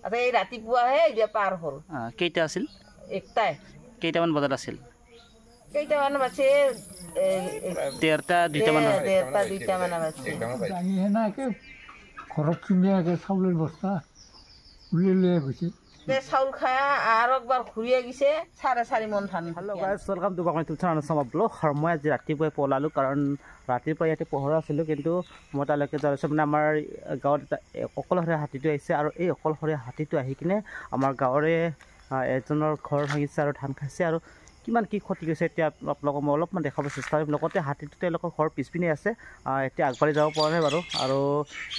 আৰু এই ৰাতিপুৱাহে এতিয়া পাৰ হ'ল। কেইটা আছিল? একটাই। কেইটামান বজাত আছিল? কেইটামান বাজে? 1:30 2টামান। 1:30 2টামান বাজে। দাঙিহে না একে ঘৰত চুমিয়াকে চাউলেৰ বস্তা উলিয়াই লৈ গৈছে। চাউল খাই আৰু একবাৰ ঘূৰিয়ে গৈছে 4.5 মন ধান। Hello' guys, welcome to my YouTube channel চামাবলো। আৰু মই আজি ৰাতিপুৱাই পলালোঁ, কাৰণ ৰাতিপুৱা ইয়াতে পোহৰ আছিলোঁ, কিন্তু মই তালৈকে যোৱা নাছিলোঁ। মানে আমাৰ গাঁৱত এটা অকলশৰীয়া হাতীটো আহিছে, আৰু এই অকলশৰীয়া হাতীটো আহি কিনে আমাৰ গাঁৱৰে এজনৰ ঘৰ ভাঙিছে আৰু ধান খাইছে, আৰু কিমান কি ক্ষতি কৰিছে এতিয়া আপোনালোকক মই অলপমান দেখাব চেষ্টা কৰিম। লগতে হাতীটো তেওঁলোকৰ ঘৰ পিছপিনে আছে, এতিয়া আগবাঢ়ি যাব পৰা নাই বাৰু। আৰু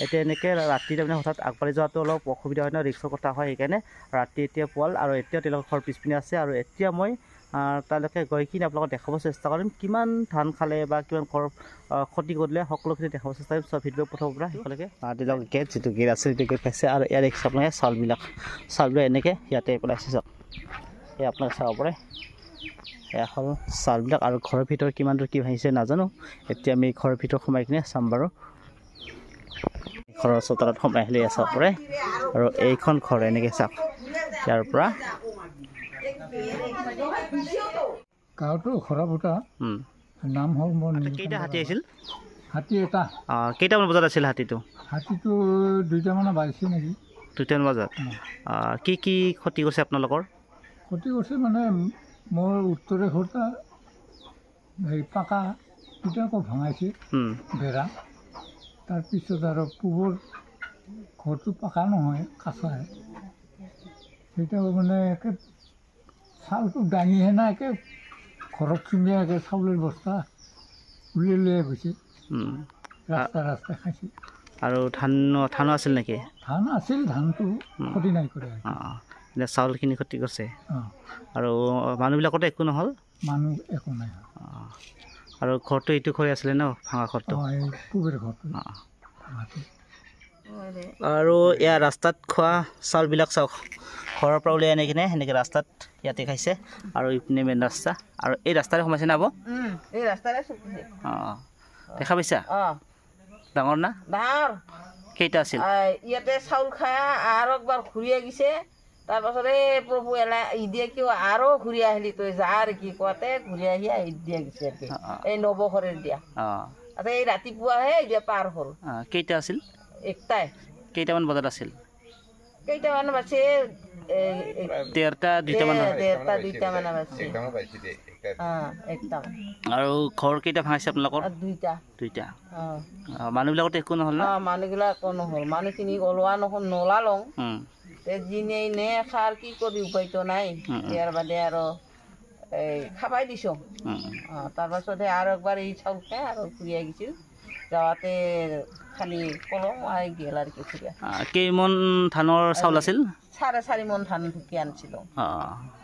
এতিয়া এনেকৈ ৰাতি তাৰমানে হঠাৎ আগবাঢ়ি যোৱাটো অলপ অসুবিধা হয় ন, ৰিক্সৰ কথা হয়, সেইকাৰণে ৰাতি এতিয়া পোৱাল, আৰু এতিয়া তেওঁলোকৰ ঘৰ পিছপিনে আছে। আৰু এতিয়া মই তালৈকে গৈ কিনে আপোনালোকক দেখাব চেষ্টা কৰিম কিমান ধান খালে বা কিমান ঘৰ ক্ষতি কৰিলে, সকলোখিনি দেখাব চেষ্টা কৰিম। চব ভিডিঅ' প্ৰথমৰ পৰা শেষলৈকে। তেওঁলোকৰ গেট যিটো গেট আছে সেইটো গেট পাইছে, আৰু ইয়াত দেখিছে আপোনালোকে চাউলবিলাক এনেকৈ ইয়াতে পেলাইছে। চাওক, এই আপোনালোকে চাব পাৰে, এয়া হ'ল চাউলবিলাক। আৰু ঘৰৰ ভিতৰত কিমান দূৰ কি ভাঙিছে নাজানো, এতিয়া আমি ঘৰৰ ভিতৰত সোমাই কিনে চাম বাৰু। ঘৰৰ চোতালত সোমাই আহিলে চাব পাৰে, আৰু এইখন ঘৰ এনেকৈ চাওক, ইয়াৰ পৰা গাঁৱতো খৰা ফুটা নাম হ'ল মোৰ। কেইটা হাতী আহিছিল? হাতী এটা। কেইটামান বজাত আছিল হাতীটো? হাতীটো 2টামান বাজিছে নেকি। 2টামান বজাত। কি কি ক্ষতি কৰিছে আপোনালোকৰ? ক্ষতি কৰিছে মানে মোৰ উত্তৰে ঘৰটা হেৰি পাকা ইটা আকৌ ভাঙাইছে বেৰা। তাৰপিছত আৰু পূবৰ ঘৰটো পাকা নহয়, কাঁচাহে। সেইটাও মানে একে চাউলটো দাঙিহে না একে ঘৰত চুমিয়াকে চাউলেৰ বস্তা উলিয়াই লৈ গৈছে, ৰাস্তা খাইছে। আৰু ধানো আছিল নেকি? ধান আছিল, ধানটো ক্ষতি নাই কৰে। এনে চাউলখিনি ক্ষতি কৰিছে, আৰু মানুহবিলাকতো একো নহ'ল? মানুহ একো নাই। আৰু ঘৰটো এইটো ঘৰে আছিলে ন, ভাঙা ঘৰটো? পূবেৰ ঘৰটো। আৰু এয়া ৰাস্তাত খোৱা চাউলবিলাক চাওক, ঘৰৰ পৰা উলিয়াই আনি কিনে সেনেকৈ ৰাস্তাত ইয়াতে খাইছে, আৰু ইপিনে মেইন ৰাস্তা। আৰু এই ৰাস্তাৰে সোমাইছে না? এই ৰাস্তাৰে দেখা পাইছা? ডাঙৰ না? ডাঙৰ। কেইটা আছিল? ইয়াতে চাউল খাই আৰু একবাৰ ঘূৰিয়ে গৈছে। তাৰপাছত এই প্ৰভু ইদিয়ে কিয় আৰু ঘূৰি আহিলি, তই যা আৰু কি কোৱাতে ঘূৰি আহি দিয়া গৈছে এই নৱঘৰৰ দিয়া। এই ৰাতিপুৱাহে এতিয়া পাৰ হ'ল। কেইটা আছিল? একটাই। কেইটামান বজাত আছিল? কেইটামান বাজে? 1:30 2টামান। 1:30 2টামান বাজে। একদম। আৰু ঘৰ কেইটা ভাঙিছে আপোনালোকৰ? 2টা। মানুহবিলাকতো একো নহ'ল না? মানুহবিলাক একো নহ'ল। মানুহখিনি ওলোৱা নলালং, যিনে নে খাৰ কি কৰি উপায়তো নাই। ইয়াৰ বাদে আৰু এই খাবাই দিছোঁ। তাৰপাছতহে আৰু একবাৰ এই চাউল খাই আৰু ঘূৰি আহিছিল, যাওঁতে খালি কলম গেল আৰু কি ঘূৰি। কেইমন ধানৰ চাউল আছিল? 4.5 মন ধান ঢুকি আনিছিলোঁ।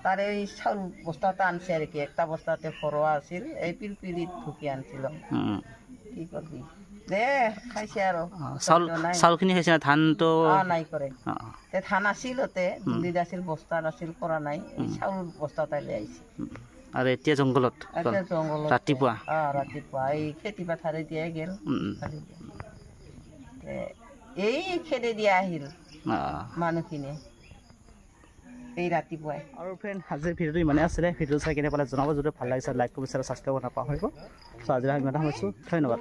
তাৰে এই চাউল বস্তাটা আনিছে আৰু কি, একটা বস্তাতে ভৰোৱা আছিল, এই পিলপিলিত ঢুকি আনিছিলোঁ। কি কৰবি দে, খাইছে আৰু চাউলখিনি খাইছে না? ধানটো নাই কৰে। ধান আছিল, দুলিত আছিল, বস্তাত আছিল, কৰা নাই। চাউল বস্তাতে লৈ আহিছে। আৰু এতিয়া জংঘলত? ৰাতিপুৱা এই খেতি পথাৰে দিয়ে গেল। এই খেদে দিয়া আহিল মানুহখিনি এই ৰাতিপুৱাই। আৰু ফ্ৰেণ্ড, আজিৰ ভিডিঅ'টো ইমানেই আছিলে। ভিডিঅ' চাই কিনে পালে জনাব, যদি ভাল লাগিছে লাইক কৰিব, ছাবস্ক্ৰাইব নাপাহৰিব। চ' আজিলৈ ইমানে সামৰিছোঁ, ধন্যবাদ।